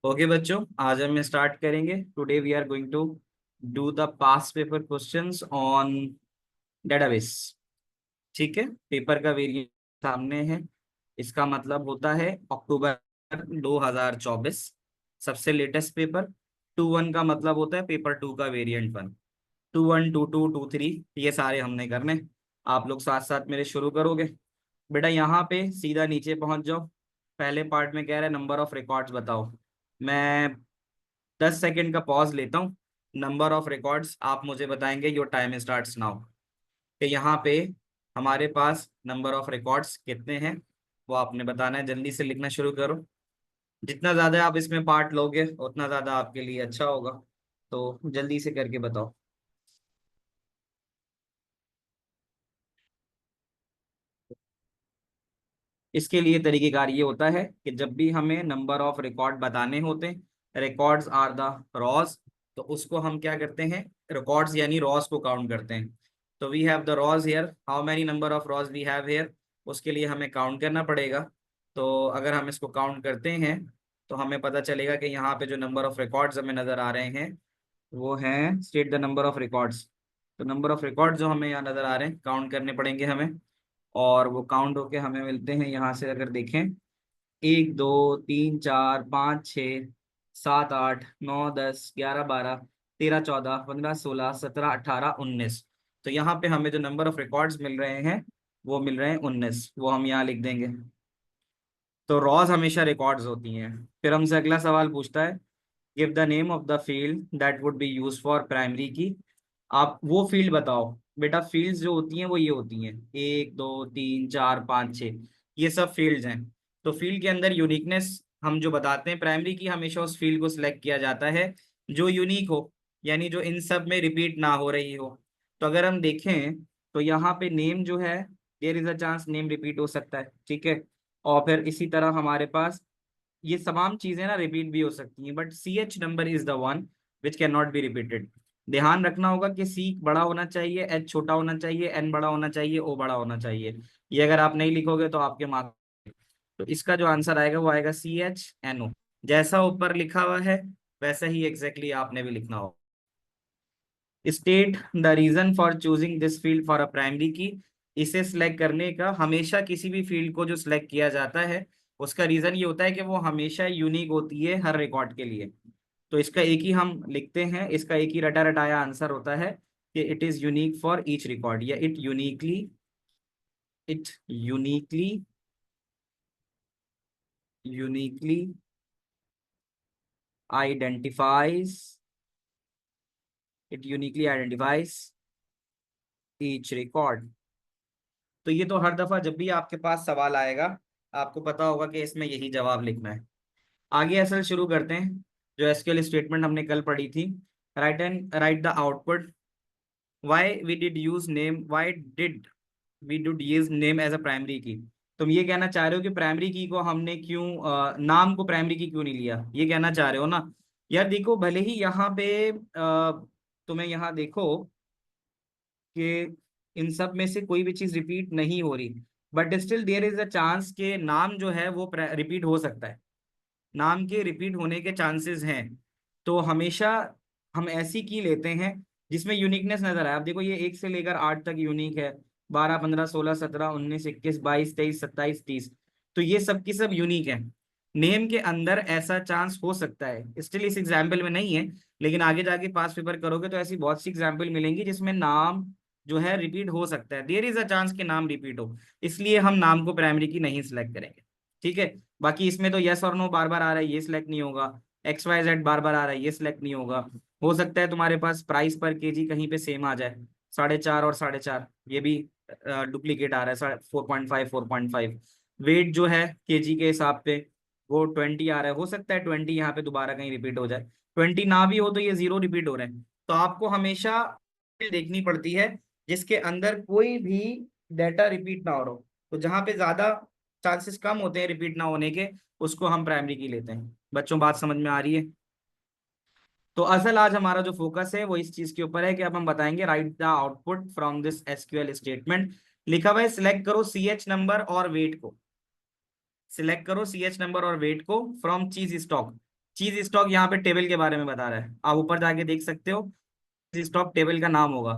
Okay बच्चों, आज हम स्टार्ट करेंगे। Today we are going to do the past paper questions on database. ठीक है, पेपर का वेरिएंट सामने है। इसका मतलब होता है अक्टूबर 2024 सबसे लेटेस्ट पेपर। 2-1 का मतलब होता है पेपर 2 का वेरिएंट 1। 2-1, 2-2, 2-3 ये सारे हमने करने। आप लोग साथ साथ मेरे शुरू करोगे। बेटा यहाँ पे सीधा नीचे पहुंच जाओ। पहले पार्ट में कह रहा है नंबर ऑफ रिकॉर्ड्स बताओ। मैं 10 सेकेंड का पॉज लेता हूँ। नंबर ऑफ रिकॉर्ड्स आप मुझे बताएंगे, योर टाइम स्टार्ट्स नाउ। कि यहाँ पे हमारे पास नंबर ऑफ रिकॉर्ड्स कितने हैं वो आपने बताना है। जल्दी से लिखना शुरू करो। जितना ज्यादा आप इसमें पार्ट लोगे उतना ज्यादा आपके लिए अच्छा होगा। तो जल्दी से करके बताओ। इसके लिए तरीकेकार ये होता है कि जब भी हमें नंबर ऑफ रिकॉर्ड बताने होते हैं, रिकॉर्ड्स आर द रॉज, तो उसको हम क्या करते हैं, रिकॉर्ड्स यानी रॉज को काउंट करते हैं। तो we have the rows here, how many number of rows we have here, उसके लिए हमें काउंट करना पड़ेगा। तो अगर हम इसको काउंट करते हैं तो हमें पता चलेगा कि यहाँ पे जो नंबर ऑफ रिकॉर्ड्स हमें नजर आ रहे हैं वो हैं, state the number of records. तो नंबर ऑफ रिकॉर्ड्स जो हमें यहाँ नजर आ रहे हैं काउंट करने पड़ेंगे हमें। और वो काउंट होके हमें मिलते हैं, यहाँ से अगर देखें, 1 2 3 4 5 6 7 8 9 10 11 12 13 14 15 16 17 18 19। तो यहाँ पे हमें जो नंबर ऑफ रिकॉर्ड्स मिल रहे हैं वो मिल रहे हैं 19। वो हम यहाँ लिख देंगे। तो रॉज हमेशा रिकॉर्ड्स होती हैं। फिर हमसे अगला सवाल पूछता है, give the name of the field that would be use for primary की। आप वो फील्ड बताओ। बेटा फील्ड्स जो होती हैं वो ये होती हैं, 1 2 3 4 5 6, ये सब फील्ड्स हैं। तो फील्ड के अंदर यूनिकनेस हम जो बताते हैं प्राइमरी की, हमेशा उस फील्ड को सिलेक्ट किया जाता है जो यूनिक हो, यानी जो इन सब में रिपीट ना हो रही हो। तो अगर हम देखें तो यहाँ पे नेम जो है, there is a chance name repeat हो सकता है। ठीक है, और फिर इसी तरह हमारे पास ये तमाम चीजें ना रिपीट भी हो सकती हैं, but C H number is the one which can not be repeated. ध्यान रखना होगा कि सी बड़ा होना चाहिए, एच छोटा होना चाहिए, एन बड़ा होना चाहिए, ओ बड़ा होना चाहिए। ये अगर आप नहीं लिखोगे तो आपके मार्क्स। तो इसका जो आंसर आएगा वो आएगा CHNO। जैसा ऊपर लिखा हुआ है वैसा ही एग्जैक्टली आपने भी लिखना होगा। State the reason for choosing this field for a primary key. इसे सिलेक्ट करने का, हमेशा किसी भी फील्ड को जो सिलेक्ट किया जाता है उसका रीजन ये होता है कि वो हमेशा यूनिक होती है हर रिकॉर्ड के लिए। तो इसका एक ही हम लिखते हैं, इसका एक ही रटा रटाया आंसर होता है कि it is unique for each record, या it uniquely identifies it uniquely identifies each record. तो ये तो हर दफा जब भी आपके पास सवाल आएगा आपको पता होगा कि इसमें यही जवाब लिखना है। आगे असल शुरू करते हैं। जो एसक्यूएल स्टेटमेंट हमने कल पढ़ी थी, write the output. Why did we do use name as a primary key. तुम ये कहना चाह रहे हो कि प्राइमरी की को हमने क्यों, नाम को प्राइमरी की क्यों नहीं लिया, ये कहना चाह रहे हो ना। यार देखो, भले ही यहाँ पे तुम्हें यहाँ देखो कि इन सब में से कोई भी चीज रिपीट नहीं हो रही, but still there is a chance के नाम जो है वो रिपीट हो सकता है। नाम के रिपीट होने के चांसेस हैं। तो हमेशा हम ऐसी की लेते हैं जिसमें यूनिकनेस नजर आए। अब देखो ये 1 से लेकर 8 तक यूनिक है, 12 15 16 17 19 21 22 23 27 30। तो ये सब की सब यूनिक है। नेम के अंदर ऐसा चांस हो सकता है, स्टिल इस एग्जाम्पल में नहीं है, लेकिन आगे जाके पास पेपर करोगे तो ऐसी बहुत सी एग्जाम्पल मिलेंगी जिसमें नाम जो है रिपीट हो सकता है, देयर इज अ चांस कि नाम रिपीट हो। इसलिए हम नाम को प्राइमरी की नहीं सिलेक्ट करेंगे। ठीक है, बाकी इसमें तो यस और नो बार बार आ रहा है, ये सिलेक्ट नहीं होगा। XYZ बार बार आ रहा है, ये सिलेक्ट नहीं होगा। हो सकता है तुम्हारे पास प्राइस पर केजी कहीं पे सेम आ जाए, 4.5 और 4.5, ये भी डुप्लीकेट आ रहा है, 4.5 4.5। वेट जो है केजी के हिसाब पे वो 20 आ रहा है, हो सकता है 20 यहाँ पे दोबारा कहीं रिपीट हो जाए। 20 ना भी हो तो ये 0 रिपीट हो रहे हैं। तो आपको हमेशा देखनी पड़ती है जिसके अंदर कोई भी डाटा रिपीट ना हो रहा हो। तो जहां पे ज्यादा चांसेस कम होते हैं रिपीट ना होने के, उसको हम प्राइमरी की लेते हैं। बच्चों बात समझ में आ रही है। तो असल आज हमारा जो फोकस है वो इस चीज के ऊपर है कि अब हम बताएंगे right the output from this SQL statement. लिखा हुआ है सिलेक्ट करो CH नंबर और वेट को। सिलेक्ट करो CH नंबर और वेट को फ्रॉम चीज स्टॉक। चीज स्टॉक यहाँ पे टेबल के बारे में बता रहा है, आप ऊपर जाके देख सकते हो। चीज स्टॉक टेबल का नाम होगा।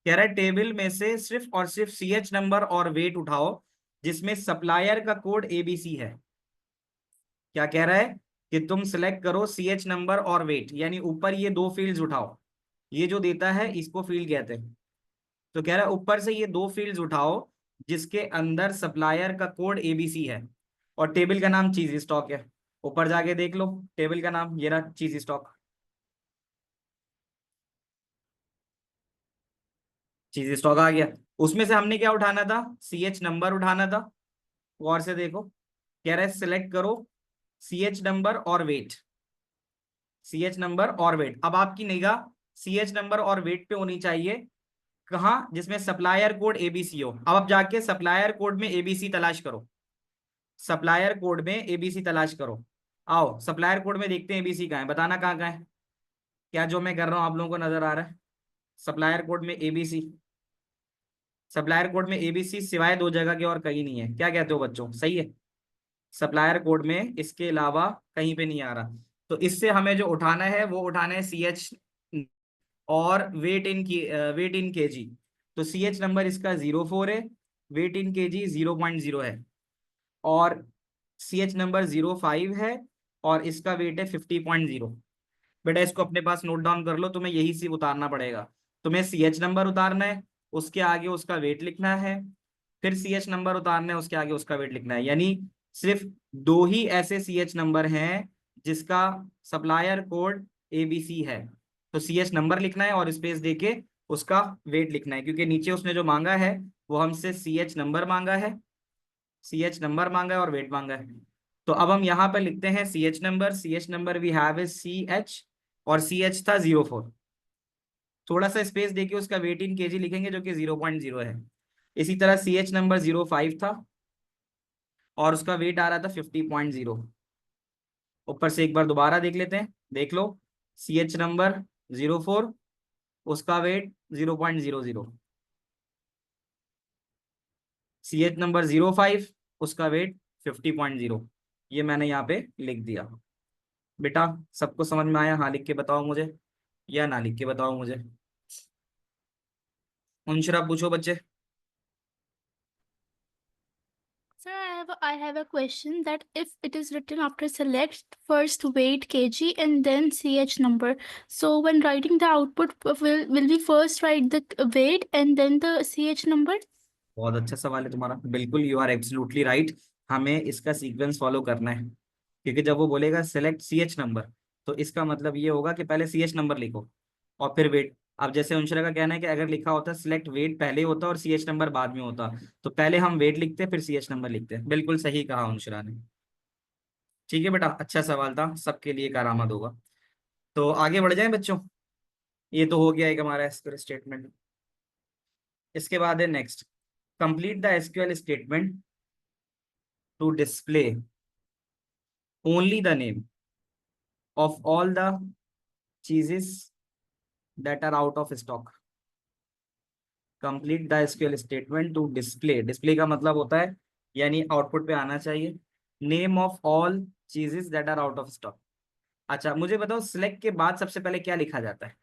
कह रहा है टेबल में से सिर्फ और सिर्फ सीएच नंबर और वेट उठाओ जिसमें सप्लायर का कोड एबीसी है। क्या कह रहा है कि तुम सिलेक्ट करो सीएच नंबर और वेट, यानी ऊपर ये दो फील्ड्स उठाओ। ये जो देता है इसको फील्ड कहते हैं। तो कह रहा है ऊपर से ये दो फील्ड्स उठाओ जिसके अंदर सप्लायर का कोड एबीसी है, और टेबल का नाम चीज स्टॉक है। ऊपर जाके देख लो, टेबल का नाम ये रहा, चीज स्टॉक। चीज स्टॉक आ गया। उसमें से हमने क्या उठाना था, सीएच नंबर उठाना था। गौर से देखो, कह रहा है सिलेक्ट करो सीएच नंबर और वेट। सीएच नंबर और वेट, अब आपकी निगाह सीएच नंबर और वेट पे होनी चाहिए। कहाँ, जिसमें सप्लायर कोड एबीसी हो। अब आप जाके सप्लायर कोड में एबीसी तलाश करो। सप्लायर कोड में एबीसी तलाश करो। आओ सप्लायर कोड में देखते हैं एबीसी कहाँ है, बताना कहाँ कहाँ है। क्या जो मैं कर रहा हूँ आप लोगों को नजर आ रहा है? सप्लायर कोड में एबीसी, सप्लायर कोड में एबीसी सिवाय दो जगह के और कहीं नहीं है। क्या कहते हो बच्चों, सही है? सप्लायर कोड में इसके अलावा कहीं पे नहीं आ रहा। तो इससे हमें जो उठाना है वो उठाना है सीएच और वेट इन केजी। तो सीएच नंबर इसका 04 है, वेट इन केजी 0.0 है, और सीएच नंबर 05 है, और इसका वेट है 50.0। बेटा इसको अपने पास नोट डाउन कर लो, तुम्हें यही सी उतारना पड़ेगा। तुम्हें सीएच नंबर उतारना है, उसके आगे उसका वेट लिखना है, फिर सीएच नंबर उतारना है, उसके आगे उसका वेट लिखना है। यानी सिर्फ दो ही ऐसे सीएच नंबर हैं जिसका सप्लायर कोड एबीसी है। तो सीएच नंबर लिखना है और स्पेस देके उसका वेट लिखना है, क्योंकि नीचे उसने जो मांगा है वो हमसे सीएच नंबर मांगा है, सीएच नंबर मांगा है और वेट मांगा है। तो अब हम यहाँ पर लिखते हैं CH number we have is C H, और सी एच था 04। थोड़ा सा स्पेस देके उसका वेट इन केजी लिखेंगे जो कि 0.0 है। इसी तरह सी एच नंबर 05 था और उसका वेट आ रहा था 50.0। ऊपर से एक बार दोबारा देख लेते हैं, देख लो। सी एच नंबर 04, उसका वेट 0.00। सी एच नंबर 05, उसका वेट 50.0। ये मैंने यहाँ पे लिख दिया। बेटा सबको समझ में आया? हाँ लिख के बताओ मुझे, या ना लिख के बताओ मुझे। अंशरा पूछो बच्चे। Sir, I have a question that if it is written after select first weight kg and then ch number, so when writing the output, will we first write the weight and then the ch number? बहुत अच्छा सवाल है तुम्हारा, बिल्कुल you are absolutely right. हमें इसका sequence follow करना है, क्योंकि जब वो बोलेगा सेलेक्ट सी एच नंबर, तो इसका मतलब ये होगा कि पहले सी एच नंबर लिखो और फिर वेट। अब जैसे अंशरा का कहना है कि अगर लिखा होता सिलेक्ट वेट पहले होता और सी एच नंबर बाद में होता, तो पहले हम वेट लिखते फिर सी एच नंबर लिखते। बिल्कुल सही कहा अंशरा ने। ठीक है बेटा, अच्छा सवाल था, सबके लिए करामत होगा। तो आगे बढ़ जाएं बच्चों। ये तो हो गया एक हमारा एसक्यूएल स्टेटमेंट। इसके बाद है next, complete the SQL statement to display only the name of all the cheeses that are out of stock। Complete the SQL statement to display, display का मतलब होता है यानी आउटपुट पे आना चाहिए, name of all cheeses that are out of stock. अच्छा मुझे बताओ, सिलेक्ट के बाद सबसे पहले क्या लिखा जाता है?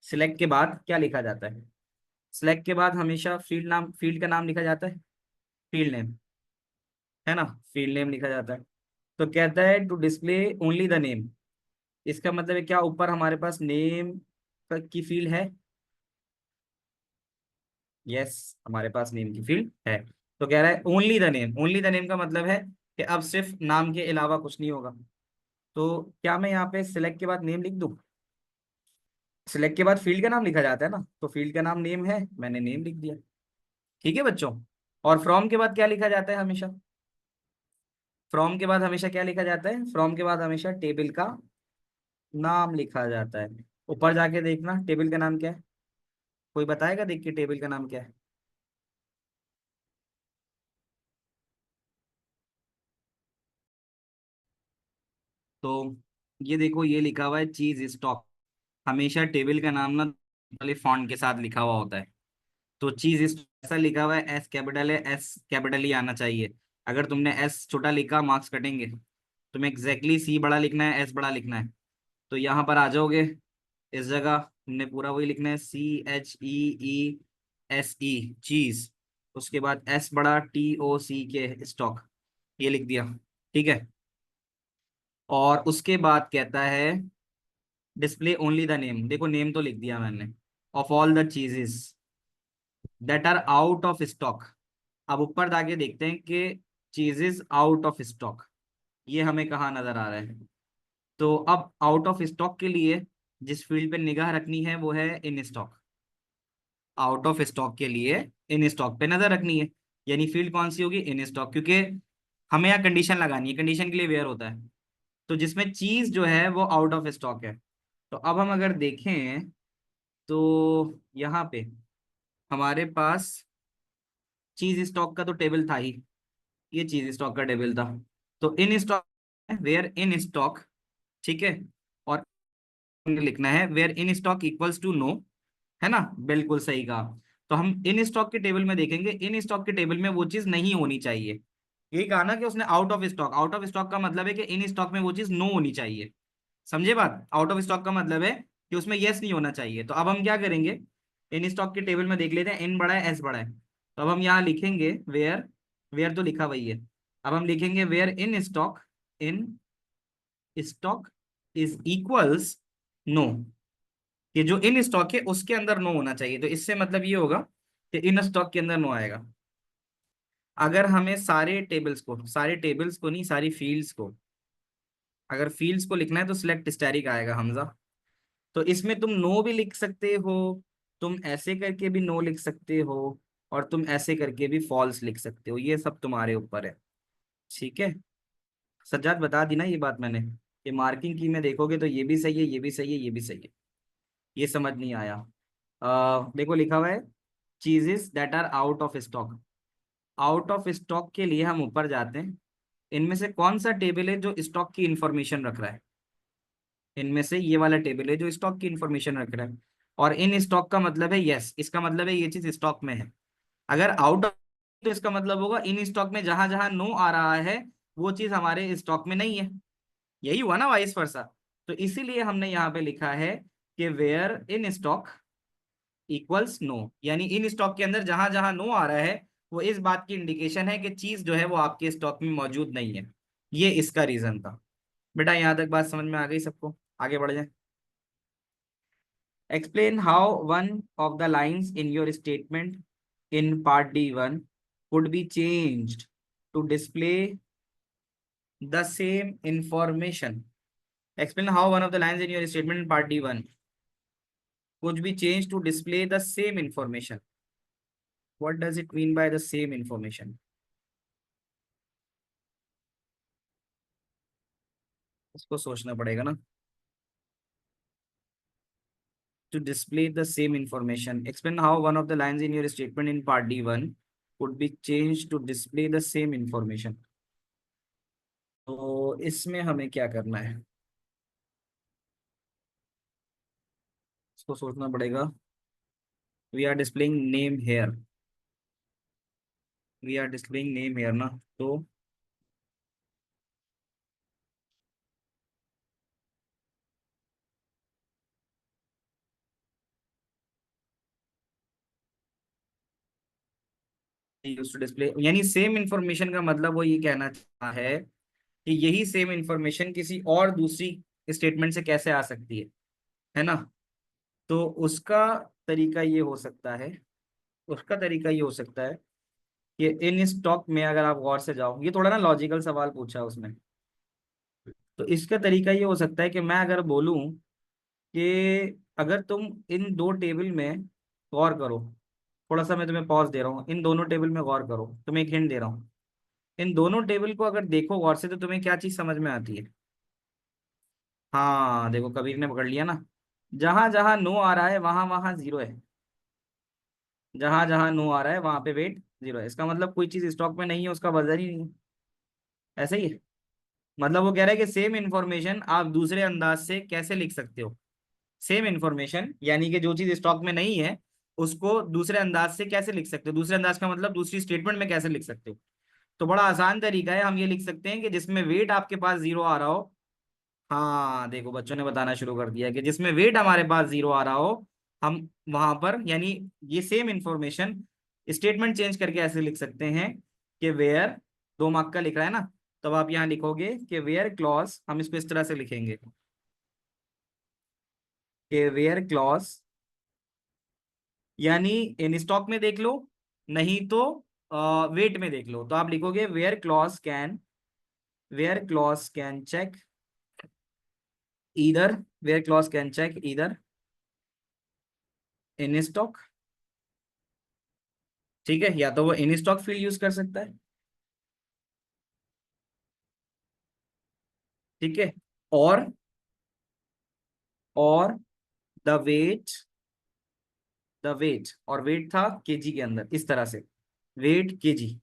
सिलेक्ट के बाद क्या लिखा जाता है? सिलेक्ट के बाद हमेशा फील्ड नाम, फील्ड का नाम लिखा जाता है, फील्ड नेम, है ना? फील्ड नेम लिखा जाता है। तो कहता है to display only the name, इसका मतलब है क्या ऊपर हमारे पास नेम की फील्ड है? यस, हमारे पास नेम की फील्ड है। तो कह रहा है only the name, only the name का मतलब है कि अब सिर्फ नाम के अलावा कुछ नहीं होगा। तो क्या मैं यहाँ पे सिलेक्ट के बाद नेम लिख दूं? सिलेक्ट के बाद फील्ड का नाम लिखा जाता है ना, तो फील्ड का नाम नेम है, मैंने नेम लिख दिया। ठीक है बच्चों। और फ्रॉम के बाद क्या लिखा जाता है हमेशा? फ्रॉम के बाद हमेशा क्या लिखा जाता है? फ्रॉम के बाद हमेशा टेबल का नाम लिखा जाता है। ऊपर जाके देखना टेबल का नाम क्या है, कोई बताएगा देख के टेबल का नाम क्या है? तो ये देखो, ये लिखा हुआ है चीज स्टॉक। हमेशा टेबल का नाम ना वाले फॉन्ट के साथ लिखा हुआ होता है। तो चीज ऐसा लिखा हुआ है, एस कैपिटल है, एस कैपिटल ही आना चाहिए। अगर तुमने एस छोटा लिखा मार्क्स कटेंगे। तुम्हें एग्जैक्टली सी बड़ा लिखना है, एस बड़ा लिखना है, तो यहाँ पर आ जाओगे, इस जगह हमने पूरा वही लिखना है, CHEESE, चीज। उसके बाद एस बड़ा, TOCK, स्टॉक, ये लिख दिया। ठीक है। और उसके बाद कहता है डिस्प्ले ओनली द नेम, देखो नेम तो लिख दिया मैंने, of all the cheeses that are out of stock. अब ऊपर जाके देखते हैं कि चीजेस आउट ऑफ स्टॉक ये हमें कहाँ नजर आ रहा है। तो अब आउट ऑफ स्टॉक के लिए जिस फील्ड पे निगाह रखनी है वो है in stock. Out of stock के लिए इन स्टॉक पे नजर रखनी है, यानी फील्ड कौन सी होगी, इन स्टॉक, क्योंकि हमें यहाँ कंडीशन लगानी है, कंडीशन के लिए वेयर होता है। तो जिसमें चीज जो है वो आउट ऑफ स्टॉक है। तो अब हम अगर देखें तो यहाँ पे हमारे पास चीज स्टॉक का तो टेबल था ही, ये चीज स्टॉक का टेबल था। तो in stock, where in stock, ठीक है। और लिखना है where in stock equals to no, है ना, बिल्कुल सही कहा। तो हम इन स्टॉक के टेबल में देखेंगे, इन स्टॉक के टेबल में वो चीज नहीं होनी चाहिए। यही कहा ना कि उसने out of stock, out of stock का मतलब है कि इन स्टॉक में वो चीज नो होनी चाहिए। समझे बात, आउट ऑफ स्टॉक का मतलब है कि उसमें यस नहीं होना चाहिए। तो अब हम क्या करेंगे, इन स्टॉक के टेबल में देख लेते हैं, इन बड़ा है, एस बड़ा है। तो अब हम यहाँ लिखेंगे वेयर, वेयर तो लिखा वही है। अब हम लिखेंगे where in stock, in stock is equals no, कि जो इन स्टॉक है उसके अंदर नो होना चाहिए। तो इससे मतलब ये होगा कि इन स्टॉक के अंदर नो आएगा। अगर हमें सारे टेबल्स को नहीं, सारी फील्ड्स को, अगर फील्ड्स को लिखना है तो सिलेक्ट स्टैटिक आएगा हमजा। तो इसमें तुम नो भी लिख सकते हो, तुम ऐसे करके भी नो लिख सकते हो, और तुम ऐसे करके भी फॉल्स लिख सकते हो, ये सब तुम्हारे ऊपर है। ठीक है। सज्जाद बता दी ना ये बात मैंने, कि मार्किंग की में देखोगे तो ये भी सही है, ये भी सही है, ये भी सही है। ये समझ नहीं आया। देखो लिखा हुआ है cheeses that are out of stock. Out of stock के लिए हम ऊपर जाते हैं, इनमें से कौन सा टेबल है जो स्टॉक की इंफॉर्मेशन रख रहा है, इनमें से ये वाला टेबल है जो स्टॉक की इंफॉर्मेशन रख रहा है। और इन स्टॉक का मतलब है यस, इसका मतलब है ये चीज स्टॉक में है। अगर आउट ऑफ, तो इसका मतलब होगा इन स्टॉक में जहां जहां नो आ रहा है वो चीज हमारे स्टॉक में नहीं है। यही हुआ ना, वाइस वर्सा। तो इसीलिए हमने यहाँ पे लिखा है कि where in stock equals no, यानी इन स्टॉक के अंदर जहां जहां नो आ रहा है वो इस बात की इंडिकेशन है कि चीज जो है वो आपके स्टॉक में मौजूद नहीं है। ये इसका रीजन था। बेटा यहाँ तक बात समझ में आ गई सबको, आगे बढ़ जाए। Explain how one of the lines in your statement in part D1 would be changed to display the same information. Explain how one of the lines in your statement in part D1 would be changed to display the same information. What does it mean by the same information? इसको सोचना पड़ेगा ना। To display the same information. Explain how one of the lines in your statement in part D1 would be changed to display the same information. तो इसमें हमें क्या करना है, इसको सोचना पड़ेगा। We are displaying name here, we are displaying name here ना, तो यूज टू डिस्प्ले, यानी सेम इंफॉर्मेशन का मतलब वो ये कहना चाहता है कि यही सेम इंफॉर्मेशन किसी और दूसरी स्टेटमेंट से कैसे आ सकती है ना। तो उसका तरीका ये हो सकता है, उसका तरीका ये हो सकता है कि इन स्टॉक में अगर आप गौर से जाओ, ये थोड़ा ना लॉजिकल सवाल पूछा है उसने। तो इसका तरीका ये हो सकता है कि मैं अगर बोलूं कि अगर तुम इन दो टेबल में गौर करो, थोड़ा सा मैं तुम्हें पॉज दे रहा हूँ, इन दोनों टेबल में गौर करो, तुम्हें एक हिंट दे रहा हूँ। इन दोनों टेबल को अगर देखो गौर से तो तुम्हें क्या चीज समझ में आती है। हाँ देखो कबीर ने पकड़ लिया ना, जहां जहां नो आ रहा है वहां वहां जीरो है, जहां जहां नो आ रहा है वहां पे वेट जीरो है। इसका मतलब कोई चीज स्टॉक में नहीं है, उसका वजन ही नहीं है। ऐसा ही है। मतलब वो कह रहा है कि सेम इंफॉर्मेशन आप दूसरे अंदाज से कैसे लिख सकते हो। सेम इंफॉर्मेशन यानी कि जो चीज स्टॉक में नहीं है उसको दूसरे अंदाज से कैसे लिख सकते हो, दूसरे अंदाज का मतलब दूसरी स्टेटमेंट में कैसे लिख सकते हो। तो बड़ा आसान तरीका है, हम ये लिख सकते हैं कि जिसमें वेट आपके पास जीरो आ रहा हो। हाँ देखो बच्चों ने बताना शुरू कर दिया कि जिसमें वेट हमारे पास जीरो आ रहा हो, हम वहां पर यानी ये सेम इंफॉर्मेशन स्टेटमेंट चेंज करके ऐसे लिख सकते हैं कि वेयर, 2 मार्क का लिख रहा है ना, तब आप यहाँ लिखोगे कि वेयर क्लॉज, हम इसको इस तरह से लिखेंगे कि वेयर क्लॉज, यानी इन स्टॉक में देख लो, नहीं तो वेट में देख लो, तो आप लिखोगे where clause can check either, where clause can check either in stock. ठीक है, या तो वो इन स्टॉक फील्ड यूज कर सकता है। ठीक है, और और द वेट, और वेट था केजी के अंदर, इस तरह से वेट केजी,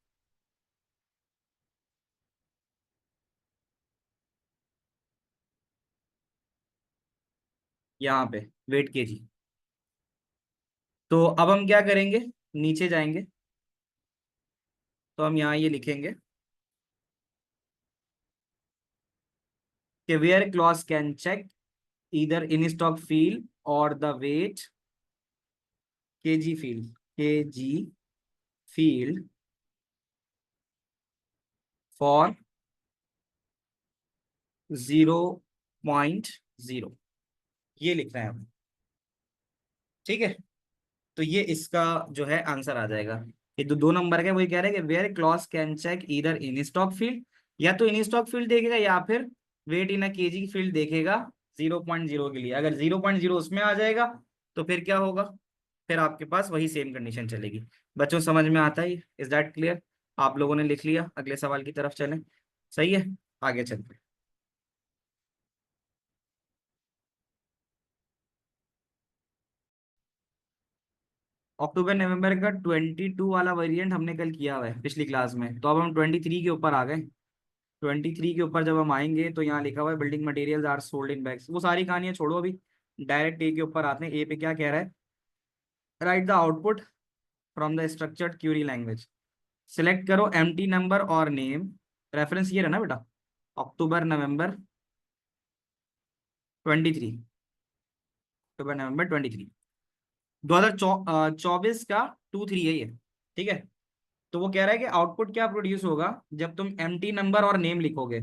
यहाँ पे वेट केजी। तो अब हम क्या करेंगे, नीचे जाएंगे, तो हम यहाँ ये लिखेंगे कि where clause can check either in stock field और the weight KG field, KG field for 0.0, ये लिखना है हमें। ठीक है, तो ये इसका जो है आंसर आ जाएगा। ये तो 2 नंबर का वही कह रहे हैं कि वेयर क्लॉज कैन चेक इधर इन स्टॉक फील्ड, या तो इन स्टॉक फील्ड देखेगा या फिर वेट इन अ केजी की फील्ड देखेगा 0.0 के लिए। अगर 0.0 उसमें आ जाएगा तो फिर क्या होगा, फिर आपके पास वही सेम कंडीशन चलेगी। बच्चों समझ में आता है? Is that clear? आप लोगों ने लिख लिया, अगले सवाल की तरफ चलें। सही है, आगे चलते हैं। अक्टूबर नवंबर का 22 वाला वेरिएंट हमने कल किया हुआ है पिछली क्लास में, तो अब हम 23 के ऊपर आ गए। 23 के ऊपर जब हम आएंगे तो यहाँ लिखा हुआ है building materials are sold in bags, वो सारी कहानियां छोड़ो अभी, डायरेक्ट ए के ऊपर आते हैं। ए पे क्या कह रहा है, right the output from the structured Curie language, select करो एम्प्टी नंबर और नेम, रेफरेंस ये रहा ना बेटा, अक्टूबर नवंबर 23, अक्टूबर नवंबर 23, 2024 का 23 है ये। ठीक है, तो वो कह रहा है कि आउटपुट क्या प्रोड्यूस होगा जब तुम एम्प्टी नंबर और नेम लिखोगे।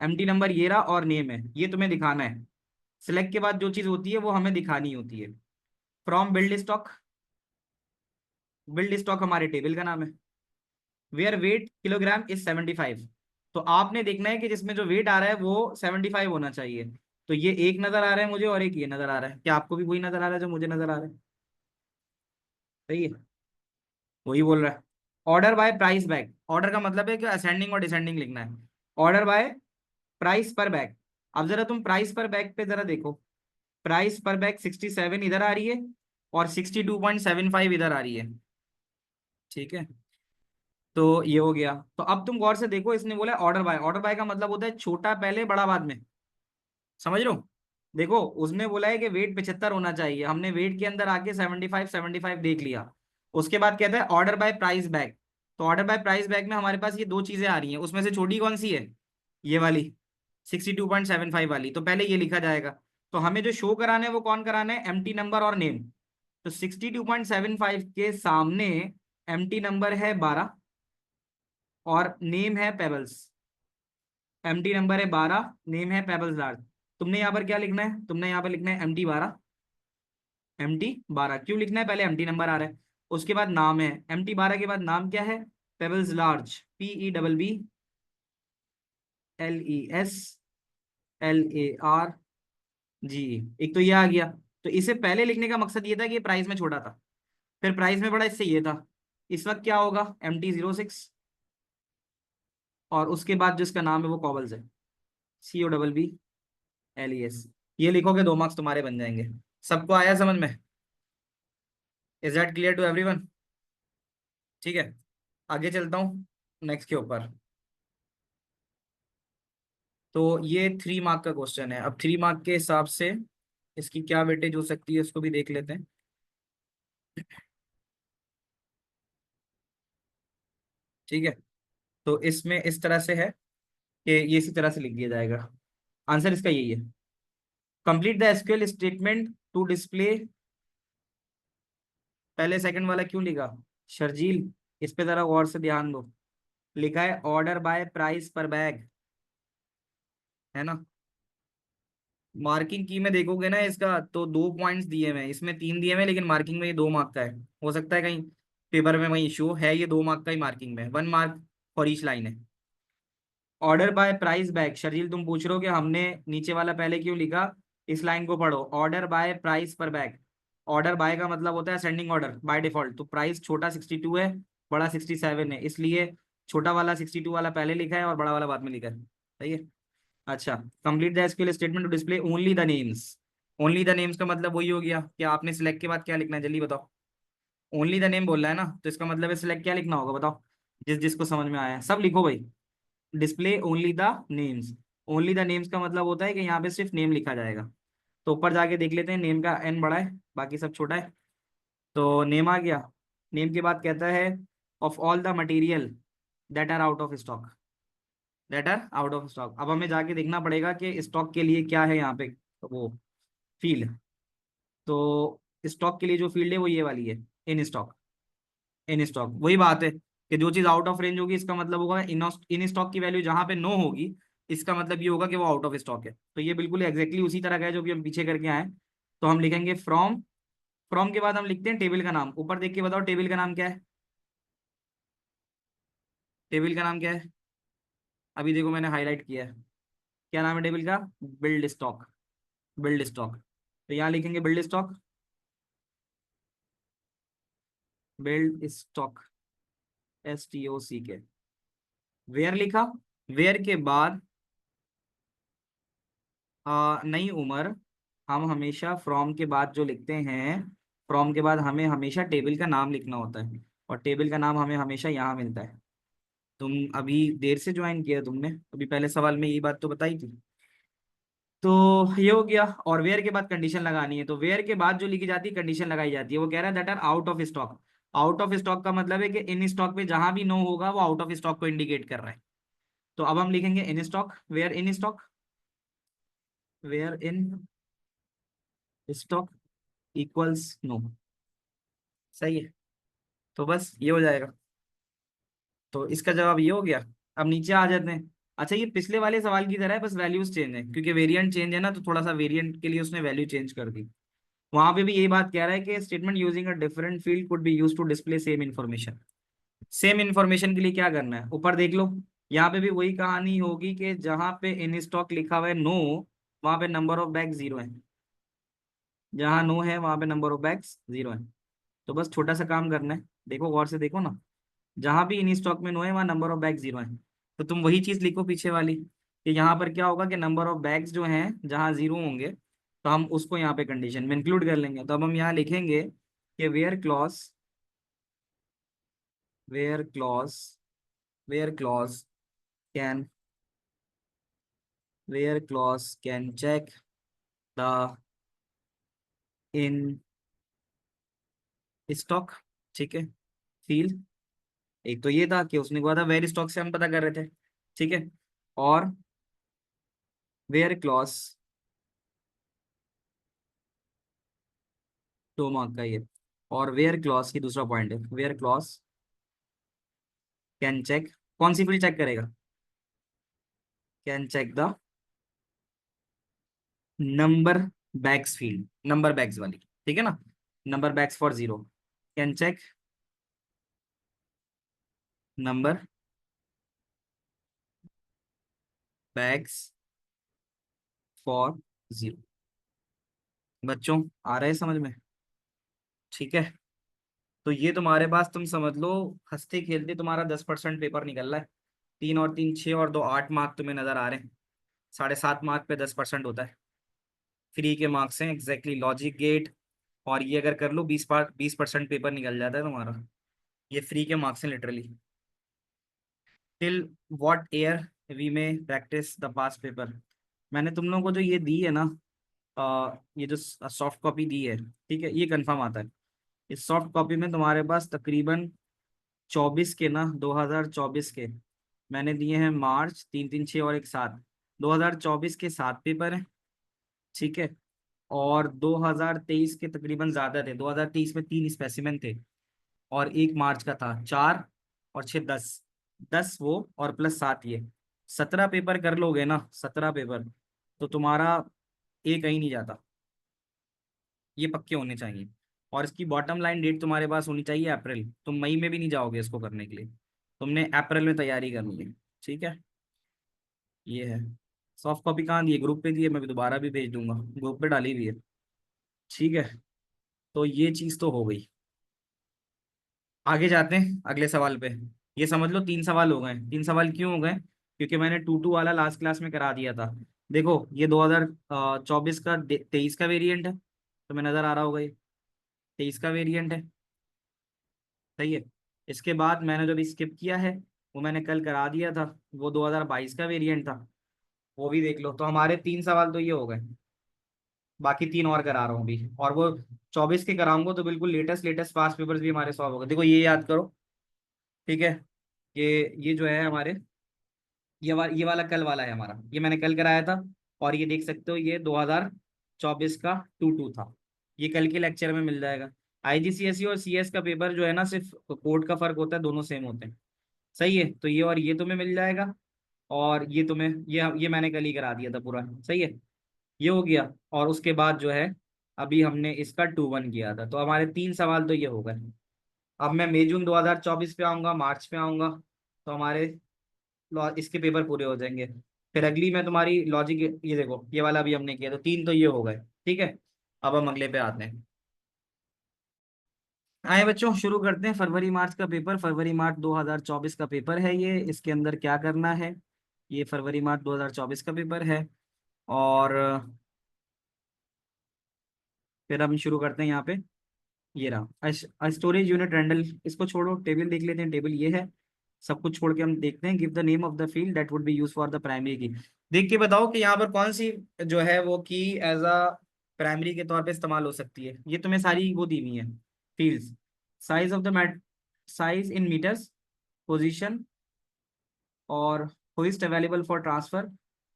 एम्प्टी नंबर ये रहा और नेम है, ये तुम्हें दिखाना है। सिलेक्ट के बाद जो चीज होती है वो हमें दिखानी होती है। From build stock, build stock हमारे टेबल का नाम है। वेयर वेट किलोग्राम इज 75, तो आपने देखना है कि जिसमें जो वेट आ रहा है वो 75 होना चाहिए। तो ये एक नजर आ रहा है मुझे और एक ये नजर आ रहा है, क्या आपको भी वही नजर आ रहा है जो मुझे नजर आ रहा है? सही है, वही बोल रहा है। Order by price bag, order का मतलब है कि असेंडिंग और डिसेंडिंग लिखना है। ऑर्डर बाय प्राइस पर बैग, अब जरा तुम प्राइस पर बैग पे जरा देखो, प्राइस पर बैग 67 इधर आ रही है और 62.75 इधर आ रही है। ठीक है, तो ये हो गया। तो अब तुम गौर से देखो, इसने बोला ऑर्डर बाय, ऑर्डर बाय का मतलब होता है छोटा पहले बड़ा बाद में, समझ लो। देखो उसने बोला है कि वेट 75 होना चाहिए, हमने वेट के अंदर आके 75 देख लिया। उसके बाद कहता है ऑर्डर बाय प्राइस बैग, तो ऑर्डर बाय प्राइस बैग में हमारे पास ये दो चीजें आ रही हैं, उसमें से छोटी कौन सी है, ये वाली 62.75 वाली, तो पहले ये लिखा जाएगा। तो हमें जो शो कराना है वो कौन कराना है, एम्प्टी नंबर और नेम। तो 62.75 के सामने एम्प्टी नंबर है 12 और नेम है पेबल्स। एम्प्टी नंबर है 12, नेम है पेबल्स लार्ज। तुमने यहाँ पर क्या लिखना है, तुमने यहाँ पर लिखना है एम्प्टी 12, एम्प्टी 12 क्यों लिखना है, पहले एम्प्टी नंबर आ रहा है, उसके बाद नाम है, एम्प्टी 12 के बाद नाम क्या है, पेबल्स लार्ज, PEBBLESLARG, एक तो ये आ गया। तो इसे पहले लिखने का मकसद ये था कि ये प्राइस में छोटा था, फिर प्राइस में बड़ा, इससे ये था। इस वक्त क्या होगा, MT06, और उसके बाद जिसका नाम है वो कॉबल्स है, COBBLES। ये लिखोगे 2 मार्क्स तुम्हारे बन जाएंगे। सबको आया समझ में? Is that clear to everyone? ठीक है, आगे चलता हूँ नेक्स्ट के ऊपर। तो ये 3 मार्क का क्वेश्चन है, अब 3 मार्क के हिसाब से इसकी क्या वेटेज हो सकती है उसको भी देख लेते हैं। ठीक है, तो इसमें इस तरह से है कि ये इसी तरह से लिख दिया जाएगा। आंसर इसका यही है। Complete the SQL statement to display, पहले सेकंड वाला क्यों लिखा शर्जील, इस पे जरा गौर से ध्यान दो। लिखा है ऑर्डर बाय प्राइस पर बैग, है ना। मार्किंग की में देखोगे ना इसका, तो 2 पॉइंट्स दिए हुए हैं, इसमें 3 दिए हुए हैं, लेकिन मार्किंग में ये 2 मार्क का है। हो सकता है कहीं पेपर में वही इशू है, ये 2 मार्क का ही मार्किंग में, 1 मार्क फॉर ईच लाइन है। Order by price bag, Sharjeel तुम पूछ रहे हो कि हमने नीचे वाला पहले क्यों लिखा, इस लाइन को पढ़ो, ऑर्डर बाय प्राइस पर बैग। ऑर्डर बाय का मतलब होता है असेंडिंग ऑर्डर बाय डिफॉल्ट, तो प्राइस छोटा 62 है, बड़ा 67 है, इसलिए छोटा वाला 62 वाला पहले लिखा है और बड़ा वाला बाद में लिखा है। सही है। अच्छा, complete the SQL statement to display only the names. Only the names का मतलब वही हो गया कि आपने सिलेक्ट के बाद क्या लिखना है, जल्दी बताओ। ओनली द नेम बोल रहा है ना, तो इसका मतलब है सिलेक्ट क्या लिखना होगा बताओ, जिस जिसको समझ में आया है सब लिखो भाई। Display only the names, only the names का मतलब होता है कि यहाँ पे सिर्फ नेम लिखा जाएगा। तो ऊपर जाके देख लेते हैं, नेम का एन बड़ा है, बाकी सब छोटा है। तो नेम आ गया। नेम के बाद कहता है of all the material that are out of stock, that are out of stock. अब हमें जाके देखना पड़ेगा कि स्टॉक के लिए क्या है यहाँ पे, तो वो फील्ड, तो स्टॉक के लिए जो फील्ड है वो ये वाली है, इन स्टॉक। इन स्टॉक वही बात है कि जो चीज आउट ऑफ रेंज होगी इसका मतलब होगा इन स्टॉक की वैल्यू जहां पे नो होगी, इसका मतलब ये होगा कि वो आउट ऑफ स्टॉक है। तो ये बिल्कुल एग्जैक्टली उसी तरह का है जो कि हम पीछे करके आए। तो हम लिखेंगे फ्रॉम, फ्रॉम के बाद हम लिखते हैं टेबल का नाम। ऊपर देख के बताओ टेबल का नाम क्या है, टेबल का नाम क्या है, अभी देखो मैंने हाईलाइट किया है। क्या नाम है टेबल का, बिल्ड स्टॉक, बिल्ड स्टॉक। तो यहाँ लिखेंगे build stock, build stock, STOCK। Where लिखा, वेयर के बाद नई उम्र। हम हमेशा फ्रॉम के बाद जो लिखते हैं, फ्रॉम के बाद हमें हमेशा टेबल का नाम लिखना होता है, और टेबल का नाम हमें हमेशा यहाँ मिलता है। तुम अभी देर से ज्वाइन किया तुमने, अभी पहले सवाल में यही बात तो बताई थी। तो ये हो गया, और वेयर के बाद कंडीशन लगानी है, तो वेयर के बाद जो लिखी जाती है कंडीशन लगाई जाती है। वो कह रहा है that are out of stock. Out of stock का मतलब है कि इन स्टॉक पे जहां भी नो होगा वो आउट ऑफ स्टॉक को इंडिकेट कर रहा है। तो अब हम लिखेंगे in stock, where in stock, where in stock equals no. सही है। तो बस ये हो जाएगा। तो इसका जवाब ये हो गया। अब नीचे आ जाते हैं। अच्छा, ये पिछले वाले सवाल की तरह है, बस वैल्यूज चेंज है, क्योंकि वेरिएंट चेंज है ना, तो थोड़ा सा वेरिएंट के लिए उसने वैल्यू चेंज कर दी। वहां पे भी यही बात कह रहा है कि statement using a different field could be use to display same information. Same information के लिए क्या करना है, ऊपर देख लो। यहाँ पे भी वही कहानी होगी कि जहां पे इन स्टॉक लिखा हुआ है नो, वहां पे नंबर ऑफ बैग 0 है। जहां नो है वहां पे नंबर ऑफ बैग्स 0 है। तो बस छोटा सा काम करना है, देखो गौर से देखो ना, जहां भी इन स्टॉक में नो है वहां नंबर ऑफ बैग 0 है। तो तुम वही चीज लिखो पीछे वाली, कि यहाँ पर क्या होगा कि नंबर ऑफ बैग्स जो हैं जहाँ 0 होंगे, तो हम उसको यहाँ पे कंडीशन में इंक्लूड कर लेंगे। तो अब हम यहाँ लिखेंगे कि where clause where clause can where clause can check the in stock. ठीक है। फील्ड एक तो ये था कि उसने कहा था वेयर स्टॉक से हम पता कर रहे थे। ठीक है। और वेयर क्लॉज, 2 मार्क का ये। और वेयर क्लॉज की दूसरा पॉइंट है, वेयर क्लॉज कैन चेक, कौन सी फील्ड चेक करेगा, can check the number bags field, number bags वाली। ठीक है ना, number bags for 0, can check number bags for 0। बच्चों आ रहे हैं समझ में। ठीक है। तो ये तुम्हारे पास, तुम समझ लो हंसते खेलते तुम्हारा 10% पेपर निकल रहा है। 3 और 3 6 और 2 8 मार्क तुम्हें नजर आ रहे हैं। 7.5 मार्क पे 10% होता है। फ्री के मार्क्स हैं एग्जैक्टली, लॉजिक गेट। और ये अगर कर लो 20% पेपर निकल जाता है तुम्हारा। ये फ्री के मार्क्स हैं literally. Till what year we में प्रैक्टिस द पास पेपर। मैंने तुम लोगों को जो ये दी है ना, ये जो सॉफ्ट कॉपी दी है, ठीक है, ये कंफर्म आता है। इस सॉफ्ट कॉपी में तुम्हारे पास तकरीबन 24 के ना, 2024 के मैंने दिए हैं मार्च, 3 3 6 और एक 7, 2024 के 7 पेपर हैं, ठीक है। और 2023 के तकरीबन ज्यादा थे, 2023 में 3 स्पेसिमेन थे, और 1 मार्च का था 4 और 6 10, 10 वो और प्लस 7 ये, 17 पेपर कर लोगे ना, 17 पेपर, तो तुम्हारा एक कहीं नहीं जाता, ये पक्के होने चाहिए। और इसकी बॉटम लाइन डेट तुम्हारे पास होनी चाहिए अप्रैल, तुम मई में भी नहीं जाओगे इसको करने के लिए, तुमने अप्रैल में तैयारी करनी है, ठीक है। ये है। सॉफ्ट कॉपी कहाँ दी है? ग्रुप पे दी है, मैं भी दोबारा भी भेज दूंगा, ग्रुप पे डाली हुई है, ठीक है। तो ये चीज तो हो गई। आगे जाते हैं अगले सवाल पे। ये समझ लो 3 सवाल हो गए। 3 सवाल क्यों हो गए? क्योंकि मैंने 2 2 वाला लास्ट क्लास में करा दिया था। देखो ये 2024 का 23 का वेरिएंट है, तुम्हें नजर आ रहा होगा, ये 23 का वेरिएंट है, सही है। इसके बाद मैंने जो भी स्किप किया है वो मैंने कल करा दिया था, वो 2022 का वेरिएंट था, वो भी देख लो। तो हमारे 3 सवाल तो ये हो गए, बाकी 3 और करा रहा हूँ अभी, और वो 24 के कराऊंगा तो बिल्कुल लेटेस्ट लेटेस्ट पास्ट पेपर्स भी हमारे सॉल्व हो गए। देखो ये याद करो, ठीक है, कि ये जो है हमारे, ये वाला कल वाला है हमारा, ये मैंने कल कराया था। और ये देख सकते हो ये 2024 का 2 2 था, ये कल के लेक्चर में मिल जाएगा। आईजीसीएसई और सीएस का पेपर जो है ना, सिर्फ कोड का फर्क होता है, दोनों सेम होते हैं, सही है। तो ये और ये तुम्हें मिल जाएगा, और ये तुम्हें, ये मैंने कल ही करा दिया था पूरा, सही है। ये हो गया। और उसके बाद जो है अभी हमने इसका 2 1 किया था, तो हमारे 3 सवाल तो ये हो गए। अब मैं मई जून 2024 पे आऊंगा, मार्च पे आऊंगा, तो हमारे इसके पेपर पूरे हो जाएंगे। फिर अगली में तुम्हारी लॉजिक, ये देखो ये वाला भी हमने किया, तो 3 तो ये हो गए, ठीक है। अब हम अगले पे आते हैं। आए बच्चों, शुरू करते हैं। फरवरी मार्च का पेपर, फरवरी मार्च 2024 का पेपर है ये। इसके अंदर क्या करना है, ये फरवरी मार्च 2024 का पेपर है। और फिर हम शुरू करते हैं यहाँ पे। ये रहा स्टोरेज यूनिट रेंडल, इसको छोड़ो, टेबल देख लेते हैं। टेबल ये है, सब कुछ छोड़ के हम देखते हैं। Give the name of the field that would be use for the primary की। देख के बताओ कि यहाँ पर कौन सी जो है वो की एज अ प्राइमरी के तौर पे इस्तेमाल हो सकती है। ये तुम्हें सारी वो दी हुई है fields. Size of the mat, size in metres, position, और hoist available for transfer,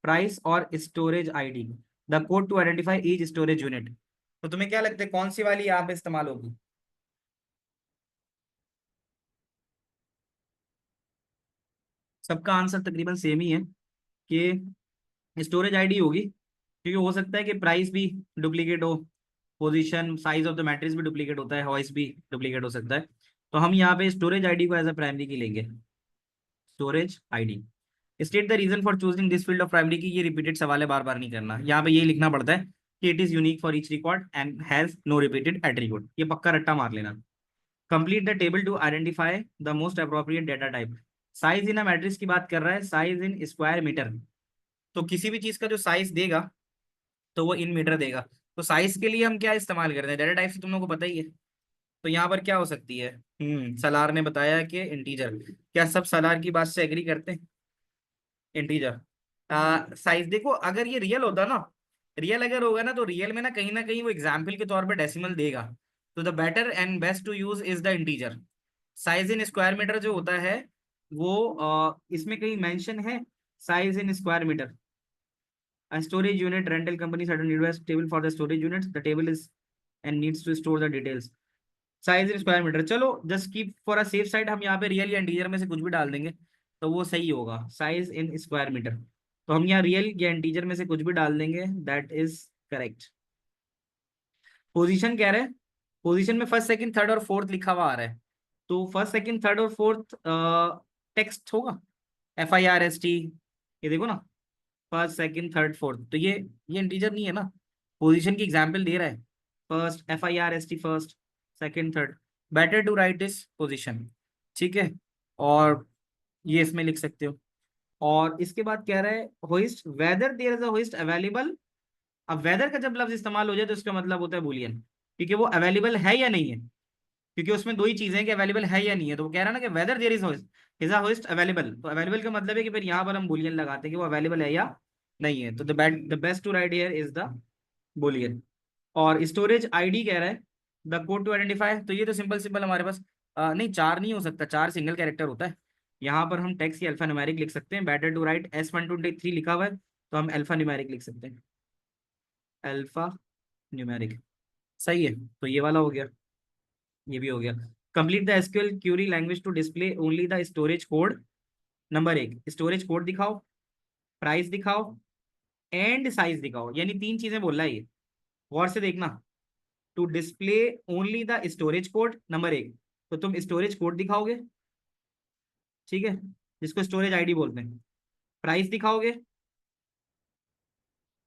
price, और storage ID, the code to identify each storage unit. तो तुम्हें क्या लगता है कौन सी वाली यहाँ पे इस्तेमाल होगी? सबका आंसर तकरीबन सेम ही है कि स्टोरेज आईडी होगी, क्योंकि हो सकता है कि प्राइस भी डुप्लीकेट हो, position, size of the matrix भी डुप्लीकेट होता है, वॉइस भी डुप्लीकेट हो सकता है। तो हम यहाँ पे स्टोरेज आईडी को एज अ प्राइमरी की लेंगे, storage ID. State the reason for choosing this field of primary key, ये रिपीटेड सवाल है, बार बार नहीं करना, यहाँ पे यही लिखना पड़ता है कि it is unique for each record and has no repeated attribute, ये पक्का रट्टा मार लेना। Complete the table to identify the most appropriate data type. Size in a matrix की बात कर रहा है, साइज इन स्क्वायर मीटर। तो किसी भी चीज का जो साइज देगा तो वो इन मीटर देगा। तो साइज के लिए हम क्या इस्तेमाल करते हैं, डेटा टाइप से तुम लोगों को पता ही है। तो यहाँ पर क्या हो सकती है, सलार ने बताया कि इंटीजर। क्या सब सलार की बात से एग्री करते हैं? Integer size. देखो अगर ये रियल होता ना, रियल अगर होगा ना, तो रियल में ना कहीं वो एग्जाम्पल के तौर पे डेसिमल देगा। तो the better and best to use is the integer. Size in square metre जो होता है वो इसमें कहीं मेंशन है, size in square metre. A storage unit rental company certain requires table for the storage units. The table is and needs to store the details. Size in square metre, चलो just keep for a safe side हम यहाँ पे real या integer में से कुछ भी डाल देंगे, तो वो सही होगा, साइज इन स्क्वायर मीटर। तो हम यहाँ रियल या इंटीजर में से कुछ भी डाल देंगे, दैट इज करेक्ट। पोजीशन कह रहे हैं, पोजीशन में फर्स्ट सेकंड थर्ड और फोर्थ लिखा हुआ आ रहा है, तो फर्स्ट सेकंड थर्ड और फोर्थ टेक्स्ट होगा, FIRST, ये देखो ना, फर्स्ट सेकंड थर्ड फोर्थ, तो ये इंटीजर नहीं है ना, पोजीशन की एग्जांपल दे रहा है। First, FIRST, first second third, better to write is position, ठीक है। और ये इसमें लिख सकते हो। और इसके बाद कह रहा है hoist, whether there is a hoist available. अब वेदर का जब लफ्ज इस्तेमाल हो जाए तो इसका मतलब होता है बुलियन, क्योंकि वो अवेलेबल है या नहीं है, क्योंकि उसमें दो ही चीजें हैं कि अवेलेबल है या नहीं है। तो वो कह रहा है ना कि whether there is host, is a host available, तो अवेलेबल का मतलब है कि फिर यहाँ पर हम बुलियन लगाते हैं कि वो अवेलेबल है या नहीं है। तो the best to write here is the boolean. और स्टोरेज आईडी कह रहा है द कोड टू आइडेंटिफाई, तो ये तो सिंपल सिंपल हमारे पास नहीं, 4 नहीं हो सकता, 4 सिंगल कैरेक्टर होता है। यहाँ पर हम टेक्स्ट की अल्फा न्यूमेरिक लिख सकते हैं। बेटर टू राइट S123 लिखा हुआ है तो हम अल्फा न्यूमेरिक लिख सकते हैं, अल्फा न्यूमेरिक। सही है, तो ये वाला हो गया, ये भी हो गया। Complete the SQL query language to display only the storage code. Number 1, storage code दिखाओ, प्राइस दिखाओ, एंड साइज दिखाओ, यानी 3 चीजें बोल रहा है ये, गौर से देखना। To display only the storage code, number 1, तो तुम स्टोरेज कोड दिखाओगे, ठीक है, जिसको स्टोरेज आईडी बोलते हैं, प्राइस दिखाओगे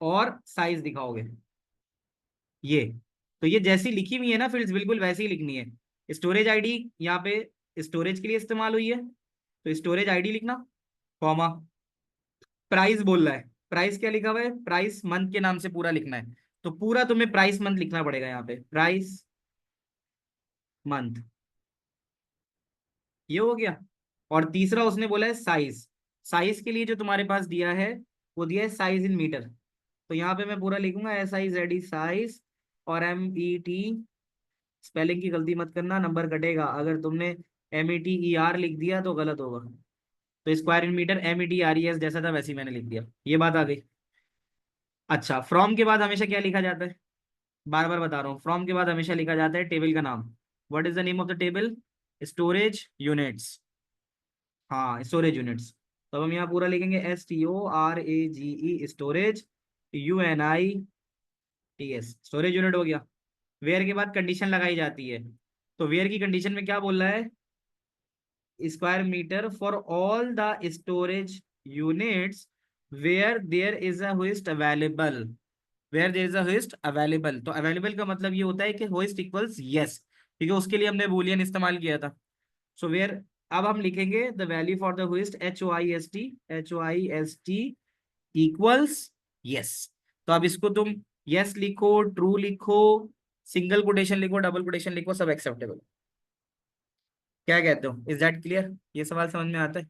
और साइज दिखाओगे। ये, तो ये जैसी लिखी हुई है ना फील्ड्स, बिल्कुल वैसी ही लिखनी है। स्टोरेज आईडी यहाँ पे स्टोरेज के लिए इस्तेमाल हुई है, तो स्टोरेज आईडी लिखना, कॉमा, प्राइस बोल रहा है, प्राइस क्या लिखा हुआ है, प्राइस मंथ के नाम से पूरा लिखना है, तो पूरा तुम्हें प्राइस मंथ लिखना पड़ेगा यहाँ पे, प्राइस मंथ, ये हो गया। और तीसरा उसने बोला है साइज, साइज के लिए जो तुम्हारे पास दिया है वो दिया है साइज इन मीटर, तो यहाँ पे मैं पूरा लिखूंगा SIZE साइज, और MET, स्पेलिंग की गलती मत करना, नंबर कटेगा अगर तुमने METER लिख दिया तो गलत होगा। तो स्क्वायर इन मीटर METRES जैसा था वैसे ही मैंने लिख दिया, ये बात आ गई। अच्छा, फ्रॉम के बाद हमेशा क्या लिखा जाता है, बार बार बता रहा हूँ, फ्रॉम के बाद हमेशा लिखा जाता है टेबल का नाम। What is the name of the table, storage units, हाँ स्टोरेज यूनिट्स। तो हम यहाँ पूरा लिखेंगे STORAGE, storage, UNITS, storage unit हो गया। वेयर के बाद कंडीशन लगाई जाती है, तो वेयर की कंडीशन में क्या बोल रहा है, square metre for all the storage units where there is a host available, where there is a host available, तो अवेलेबल का मतलब ये होता है कि होस्ट इक्वल्स यस, क्योंकि उसके लिए हमने बूलियन इस्तेमाल किया था। सो वेयर, अब हम लिखेंगे the value for the host HOIST equals yes. तो अब इसको तुम यस लिखो, ट्रू लिखो, सिंगल कोटेशन लिखो, डबल कोटेशन लिखो, सब एक्सेप्टेबल। क्या कहते हो, इज दैट क्लियर, ये सवाल समझ में आता है।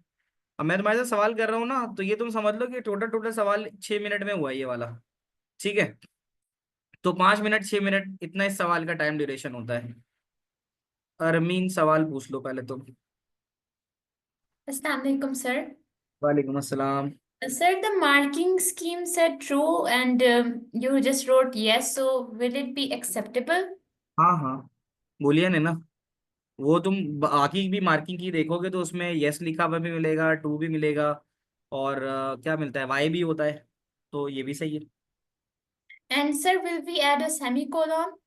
अब मैं तुम्हारे से सवाल कर रहा हूँ ना, तो ये तुम समझ लो कि टोटल टोटल सवाल 6 मिनट में हुआ है ये वाला, ठीक है। तो 5 मिनट 6 मिनट इतना इस सवाल का टाइम ड्यूरेशन होता है। अरमीन सवाल पूछ लो पहले तुम। Assalamu alaikum, sir. वालेकुम अस्सलाम। Sir, the marking scheme said true and you just wrote yes, so will it be acceptable? हाँ हाँ, बूलियन है ना, वो तुम बाकी भी मार्किंग की देखोगे तो उसमें यस लिखा हुआ भी मिलेगा, ट्रू भी मिलेगा, और क्या मिलता है, वाई भी होता है, तो ये भी सही है। And sir, will we add a semicolon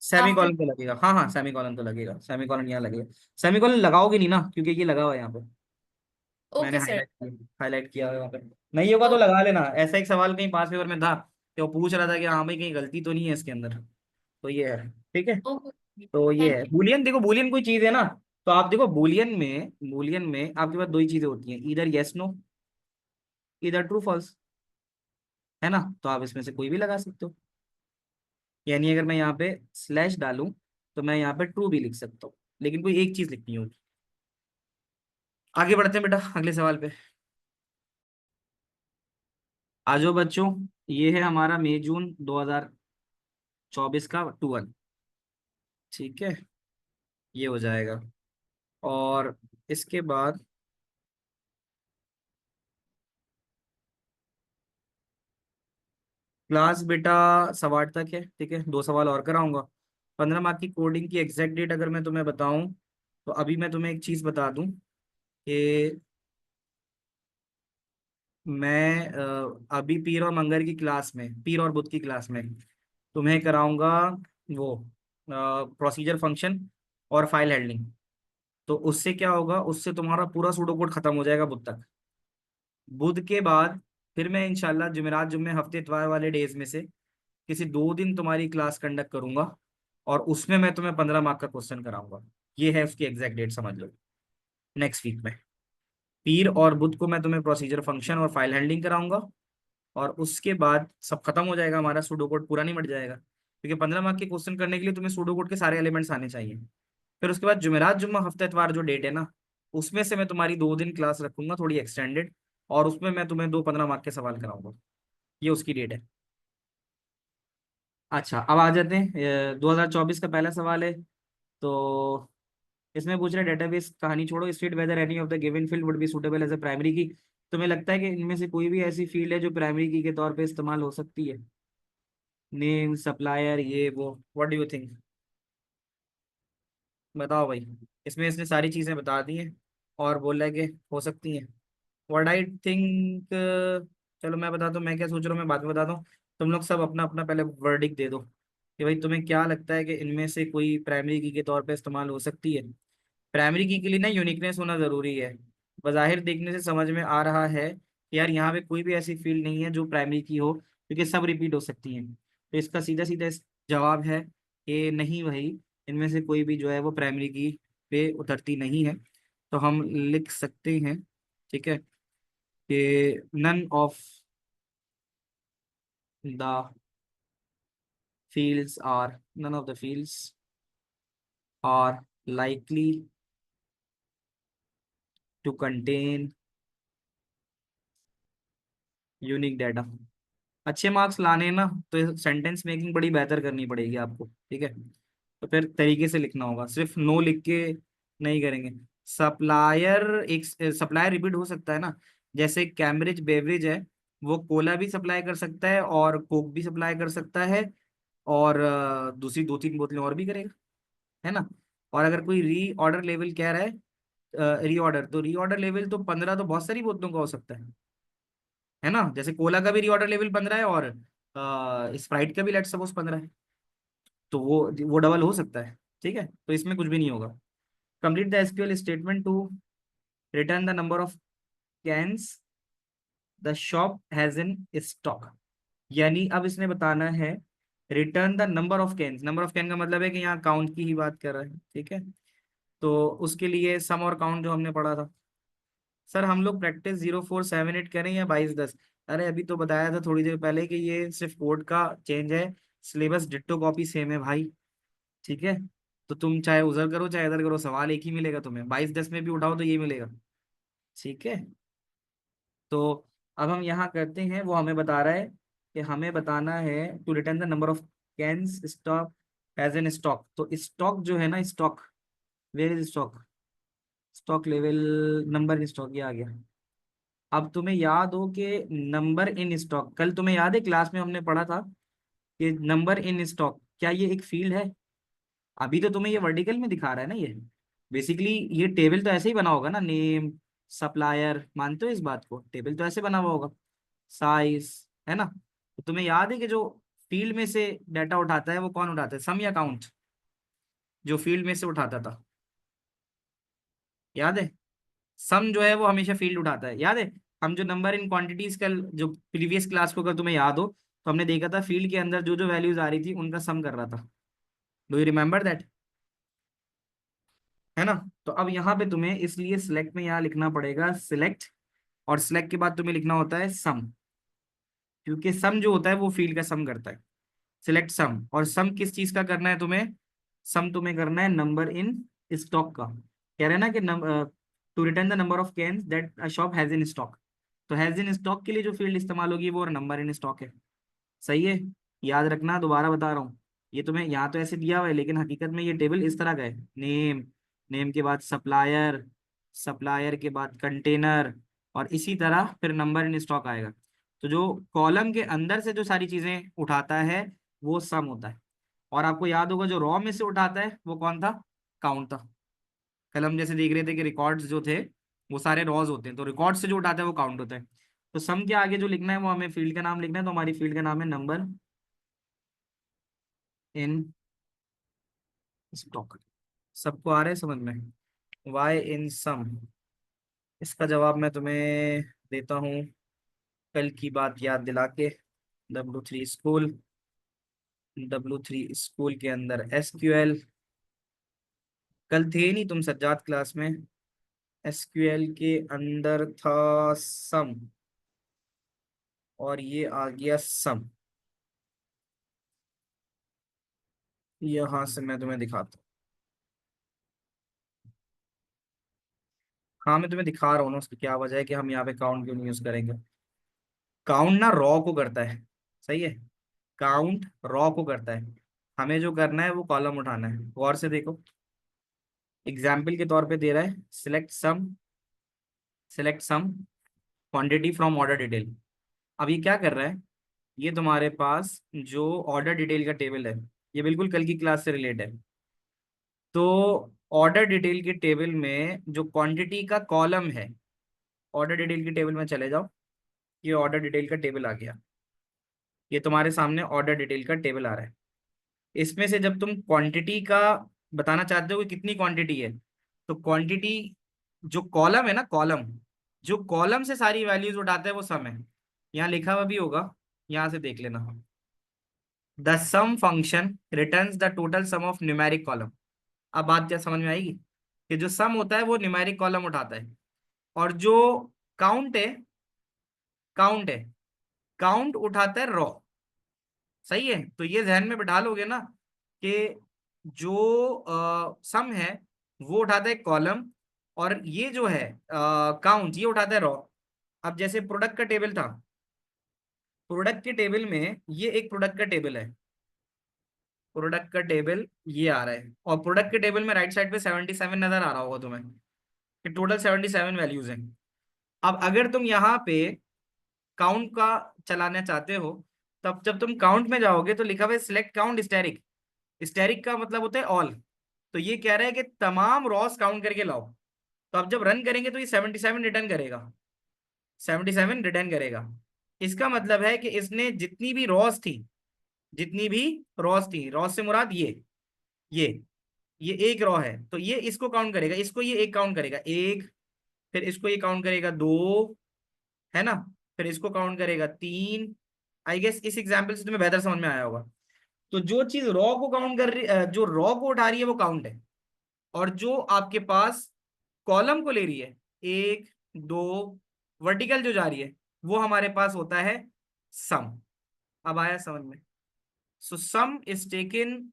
semi after? Colon तो लगेगा, हाँ हाँ सेमी कॉलन तो लगेगा, सेमी कॉलन यहाँ लगेगा। सेमी कॉलन लगाओगे नहीं ना, क्योंकि ये लगा हुआ है यहाँ पे, मैंने Okay, sir. हाईलाइट किया हुआ है यहाँ पे। नहीं होगा तो Okay. लगा लेना, ऐसा एक सवाल कहीं पास पेपर में था कि वो पूछ रहा था कि हाँ भाई कहीं गलती तो नहीं है इसके अंदर, तो ये है, ठीक है। Okay. तो ये है Thank you. बूलियन, देखो बूलियन कोई चीज है ना, तो आप देखो बूलियन में आपके पास दो ही चीजें होती हैं, इधर यस नो, इधर ट्रू फॉल्स, है ना, तो आप इसमें से कोई भी लगा सकते हो। यानी अगर मैं यहाँ पे स्लैश डालूं तो मैं यहाँ पे ट्रू भी लिख सकता हूँ, लेकिन कोई एक चीज लिखनी होगी। आगे बढ़ते हैं बेटा अगले सवाल पे। आ जाओ बच्चों, ये है हमारा मई जून 2024 का 2-1, ठीक है, ये हो जाएगा। और इसके बाद क्लास बेटा 8:15 तक है, ठीक है, 2 सवाल और कराऊंगा। 15 मार्क की कोडिंग की एग्जैक्ट डेट अगर मैं तुम्हें बताऊं, तो अभी मैं तुम्हें एक चीज बता दूं कि मैं अभी पीर और मंगर की क्लास में, पीर और बुध की क्लास में तुम्हें कराऊंगा वो प्रोसीजर फंक्शन और फाइल हैंडलिंग। तो उससे क्या होगा, उससे तुम्हारा पूरा सूडो कोड खत्म हो जाएगा बुध तक। बुध के बाद फिर मैं इंशाल्लाह जुमेरात जुम्मे हफ्ते इतवार वाले डेज में से किसी 2 दिन तुम्हारी क्लास कंडक्ट करूंगा, और उसमें मैं तुम्हें 15 मार्क का क्वेश्चन कराऊंगा। ये है उसकी एग्जैक्ट डेट, समझ लो, नेक्स्ट वीक में। पीर और बुध को मैं तुम्हें प्रोसीजर फंक्शन और फाइल हैंडलिंग कराऊंगा, और उसके बाद सब खत्म हो जाएगा, हमारा सूडो कोड पूरा नहीं मिट जाएगा, क्योंकि 15 मार्क के क्वेश्चन करने के लिए तुम्हें सूडो कोड के सारे एलिमेंट्स आने चाहिए। फिर उसके बाद जुमेरात जुम्मा हफ्ते इतवार जो डेट है ना, उसमें से मैं तुम्हारी 2 दिन क्लास रखूंगा थोड़ी एक्सटेंडेड, और उसमें मैं तुम्हें 15 मार्क के सवाल कराऊंगा। ये उसकी डेट है। अच्छा, अब आ जाते हैं 2024 का पहला सवाल है, तो इसमें पूछ रहा है डेटाबेस कहानी छोड़ो, state whether any of the given field would be suitable as a primary key. तुम्हें लगता है कि इनमें से कोई भी ऐसी फील्ड है जो प्राइमरी की के तौर पे इस्तेमाल हो सकती है? नेम, सप्लायर, ये वो, व्हाट डू यू थिंक? बताओ भाई। इसमें इसने सारी चीजें बता दी हैं और बोला है कि हो सकती हैं। व्हाट आई थिंक, चलो मैं बताता हूँ मैं क्या सोच रहा हूँ, मैं बाद में बताता हूँ। तुम लोग सब अपना अपना पहले वर्डिक्ट दे दो कि भाई तुम्हें क्या लगता है कि इनमें से कोई प्राइमरी की के तौर पे इस्तेमाल हो सकती है। प्राइमरी की के लिए ना यूनिकनेस होना जरूरी है। बज़ाहिर देखने से समझ में आ रहा है कि यार यहाँ पे कोई भी ऐसी फील्ड नहीं है जो प्राइमरी की हो, क्योंकि सब रिपीट हो सकती हैं। तो इसका सीधा सीधा जवाब है कि नहीं भाई, इनमें से कोई भी जो है वो प्राइमरी की पे उतरती नहीं है। तो हम लिख सकते हैं, ठीक है, कि the none of the fields are likely to contain unique data। अच्छे मार्क्स लाने ना तो सेंटेंस मेकिंग बड़ी बेहतर करनी पड़ेगी आपको, ठीक है। तो फिर तरीके से लिखना होगा, सिर्फ नो लिख के नहीं करेंगे। सप्लायर, एक सप्लायर रिपीट हो सकता है ना, जैसे कैम्ब्रिज बेवरेज है, वो कोला भी सप्लाई कर सकता है और कोक भी सप्लाई कर सकता है, और दूसरी 2-3 बोतलें और भी करेगा, है ना। और अगर कोई री ऑर्डर लेवल कह रहा है, रीऑर्डर, तो रीऑर्डर लेवल तो 15 तो बहुत सारी बोतलों का हो सकता है ना। जैसे कोला का भी रीऑर्डर लेवल 15 है और स्प्राइट का भी लेट सपोज 15 है, तो वो डबल हो सकता है, ठीक है। तो इसमें कुछ भी नहीं होगा। Complete the SQL statement to return the number of cans the shop has in stock. यानी अब इसने बताना है return the number of cans. Number of can का मतलब है कि यहाँ काउंट की ही बात कर रहा है, ठीक है। तो उसके लिए सम और काउंट जो हमने पढ़ा था। सर हम लोग प्रैक्टिस 0478 करें या 2210? अरे अभी तो बताया था थोड़ी देर पहले कि ये सिर्फ कोड का चेंज है, सिलेबस डिट्टो कॉपी सेम है भाई, ठीक है। तो तुम चाहे उधर करो चाहे इधर करो, सवाल एक ही मिलेगा तुम्हें, 2210 में भी उठाओ तो ये मिलेगा, ठीक है। तो अब हम यहाँ करते हैं, वो हमें बता रहा है कि हमें बताना है to return the number of cans stock as an stock. तो स्टॉक जो है ना, stock, where is stock, stock level, number in stock, ये आ गया। अब तुम्हें याद हो कि नंबर इन स्टॉक, कल तुम्हें याद है क्लास में हमने पढ़ा था कि नंबर इन स्टॉक क्या ये एक फील्ड है? अभी तो तुम्हें ये वर्टिकल में दिखा रहा है ना ये। बेसिकली ये टेबल तो ऐसे ही बना होगा ना, नेम, सप्लायर, मानते हो इस बात को? टेबल तो ऐसे बना हुआ होगा, साइज, है ना। तो तुम्हें याद है कि जो फील्ड में से डाटा उठाता है वो कौन उठाता है, सम या काउंट? जो फील्ड में से उठाता था, याद है? सम जो है वो हमेशा फील्ड उठाता है, याद है? हम जो नंबर इन क्वांटिटीज कल जो प्रीवियस क्लास को अगर तुम्हें याद हो तो हमने देखा था फील्ड के अंदर जो जो वैल्यूज आ रही थी उनका सम कर रहा था। Do you remember that? है ना। तो अब यहाँ पे तुम्हें इसलिए सिलेक्ट में यहाँ लिखना पड़ेगा सिलेक्ट, और सिलेक्ट के बाद तुम्हें लिखना होता है सम, क्योंकि सम जो होता है वो फील्ड का सम करता है। सिलेक्ट सम, और सम किस चीज का करना है तुम्हें? सम तुम्हें करना है नंबर इन स्टॉक का। कह रहे हैं ना कि to return the number of cans that a shop has in stock. तो हैज इन स्टॉक के लिए जो फील्ड इस्तेमाल होगी वो नंबर इन स्टॉक है। सही है, याद रखना, दोबारा बता रहा हूँ। ये तुम्हें यहाँ तो ऐसे दिया हुआ है लेकिन हकीकत में ये टेबल इस तरह का है। नेम, नेम के बाद सप्लायर, सप्लायर के बाद कंटेनर, और इसी तरह फिर नंबर इन स्टॉक आएगा। तो जो कॉलम के अंदर से जो सारी चीजें उठाता है वो सम होता है। और आपको याद होगा जो रॉ में से उठाता है वो कौन था? काउंट था। कल हम जैसे देख रहे थे कि रिकॉर्ड्स जो थे वो सारे रॉज होते हैं, तो रिकॉर्ड से जो उठाता है वो काउंट होता है। तो सम के आगे जो लिखना है वो हमें फील्ड का नाम लिखना है, तो हमारी फील्ड का नाम है नंबर इन स्टॉक। सबको आ रहा है समझ में? वाई इन सम, इसका जवाब मैं तुम्हें देता हूँ कल की बात याद दिला के। W3 स्कूल, W3 स्कूल के अंदर एसक्यूएल, कल थे नहीं तुम सज्जाद क्लास में। एसक्यूएल के अंदर था सम, और ये आ गया सम। यहाँ से मैं तुम्हें दिखाता हूँ। हाँ मैं तुम्हें दिखा रहा हूँ ना उसकी क्या वजह है कि हम यहाँ पे काउंट क्यों नहीं यूज करेंगे। काउंट ना रॉ को करता है, सही है, काउंट रॉ को करता है। हमें जो करना है वो कॉलम उठाना है, गौर से देखो। एग्जाम्पल के तौर पे दे रहा है, select sum quantity from order detail. अब ये क्या कर रहा है, ये तुम्हारे पास जो ऑर्डर डिटेल का टेबल है, ये बिल्कुल कल की क्लास से रिलेट है। तो ऑर्डर डिटेल के टेबल में जो क्वांटिटी का कॉलम है, ऑर्डर डिटेल के टेबल में चले जाओ, ये ऑर्डर डिटेल का टेबल आ गया, ये तुम्हारे सामने ऑर्डर डिटेल का टेबल आ रहा है। इसमें से जब तुम क्वांटिटी का बताना चाहते हो कि कितनी क्वांटिटी है, तो क्वांटिटी जो कॉलम है ना, कॉलम, जो कॉलम से सारी वैल्यूज उठाता है वो सम है। यहाँ लिखा हुआ भी होगा, यहाँ से देख लेना। The sum function returns the total sum of numeric column. अब बात क्या समझ में आएगी, कि जो सम होता है वो न्यूमेरिक कॉलम उठाता है, और जो काउंट है काउंट है काउंट उठाता है रॉ। सही है, तो ये ध्यान में बिठा लोगे ना कि जो सम है वो उठाता है कॉलम, और ये जो है काउंट, ये उठाता है रॉ। अब जैसे प्रोडक्ट का टेबल था, प्रोडक्ट के टेबल में ये एक प्रोडक्ट का टेबल है, प्रोडक्ट का टेबल ये आ रहा है, और प्रोडक्ट के टेबल में राइट साइड पे 77 नजर आ रहा होगा तुम्हें, कि टोटल 77 वैल्यूज हैं। अब अगर तुम यहाँ पे काउंट का चलाना चाहते हो, तब जब तुम काउंट में जाओगे तो लिखा हुआ है सिलेक्ट काउंट स्टैटिक। स्टैटिक का मतलब होता है ऑल। तो ये कह रहा है कि तमाम रॉस काउंट करके लाओ। तो अब जब रन करेंगे तो ये 77 रिटर्न करेगा, 77 रिटर्न करेगा। इसका मतलब है कि इसने जितनी भी रॉस थी, जितनी भी रॉस थी, रॉस से मुराद ये ये एक रॉ है, तो ये इसको काउंट करेगा, इसको ये एक काउंट करेगा एक, फिर इसको ये काउंट करेगा दो, है ना, फिर इसको काउंट करेगा तीन। आई गेस इस एग्जाम्पल से तुम्हें बेहतर समझ में आया होगा। तो जो चीज रॉ को काउंट कर रही, जो रॉ को उठा रही है वो काउंट है, और जो आपके पास कॉलम को ले रही है, एक दो, वर्टिकल जो जा रही है, वो हमारे पास होता है सम। अब आया समझ में। So sum is taken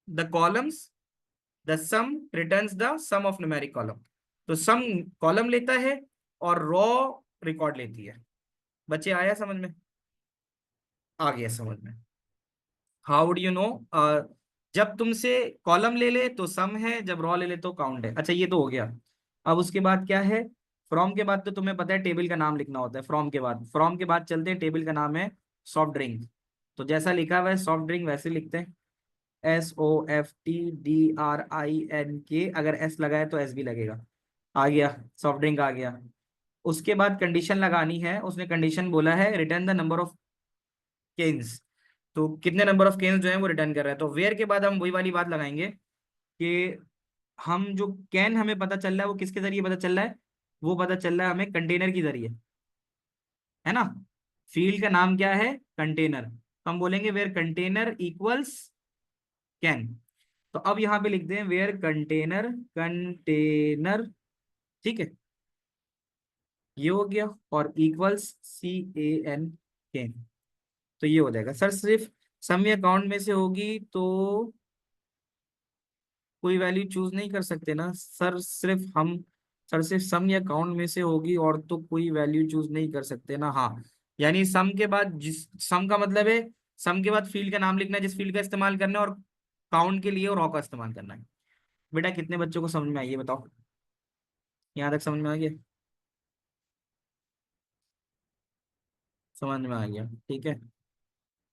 the columns, the sum returns the sum of numeric column. तो सम कॉलम लेता है और रॉ रिकॉर्ड लेती है। बच्चे आया समझ में, आ गया समझ में। हाउ वुड यू नो, जब तुमसे कॉलम ले ले तो सम है, जब रॉ ले ले तो काउंट है। अच्छा ये तो हो गया। अब उसके बाद क्या है, फ्रॉम के बाद तो तुम्हें पता है टेबल का नाम लिखना होता है। फ्रॉम के बाद चलते हैं, टेबल का नाम है सॉफ्ट ड्रिंक। तो जैसा लिखा हुआ है सॉफ्ट ड्रिंक वैसे लिखते हैं, SOFTDRINK। अगर एस लगाए तो एस भी लगेगा। आ गया, सॉफ्ट ड्रिंक आ गया। उसके बाद कंडीशन लगानी है, उसने कंडीशन बोला है return the number of cans. तो कितने नंबर ऑफ केन्स जो है वो रिटर्न कर रहा है। तो वेयर के बाद हम वही वाली बात लगाएंगे कि हम जो कैन हमें पता चल रहा है वो किसके जरिए पता चल रहा है, वो पता चल रहा है हमें कंटेनर के जरिए, है ना। फील्ड का नाम क्या है, कंटेनर। तो हम बोलेंगे वेयर कंटेनर इक्वल्स कैन। तो अब यहाँ पे लिखते हैं वेयर कंटेनर, ठीक है, ये हो गया, और इक्वल्स CAN कैन। तो ये हो जाएगा। सर सिर्फ सम या काउंट में से होगी तो कोई वैल्यू चूज नहीं कर सकते ना सर, सर सिर्फ सम या काउंट में से होगी और तो कोई वैल्यू चूज नहीं कर सकते ना। हाँ, यानी सम के बाद, जिस सम का मतलब है सम के बाद फील्ड का नाम लिखना है जिस फील्ड का इस्तेमाल करना है, और काउंट के लिए और रॉ का इस्तेमाल करना है। बेटा कितने बच्चों को समझ में आई है बताओ, यहाँ तक समझ में आ गया, समझ में आ गया, ठीक है।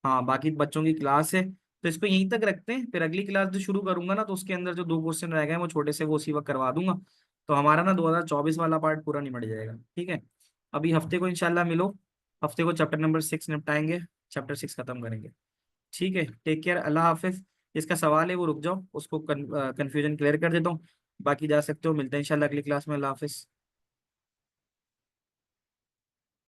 हाँ, बाकी बच्चों की क्लास है तो इसको यहीं तक रखते हैं, फिर अगली क्लास जो शुरू करूंगा ना तो उसके अंदर जो 2 क्वेश्चन रह गए हैं वो छोटे से वो उसी वक्त करवा दूंगा। तो हमारा ना 2024 वाला पार्ट पूरा निपट जाएगा, ठीक है। अभी हफ्ते को इंशाल्लाह मिलो, हफ्ते को चैप्टर नंबर 6 निपटाएंगे, चैप्टर 6 खत्म करेंगे। ठीक है, टेक केयर, अल्लाह हाफिज। जिसका सवाल है वो रुक जाओ, उसको कन्फ्यूजन क्लियर कर देता हूँ। बाकी जा सकते हो, मिलते हैं इंशाल्लाह अगली क्लास में। अल्लाह हाफिज।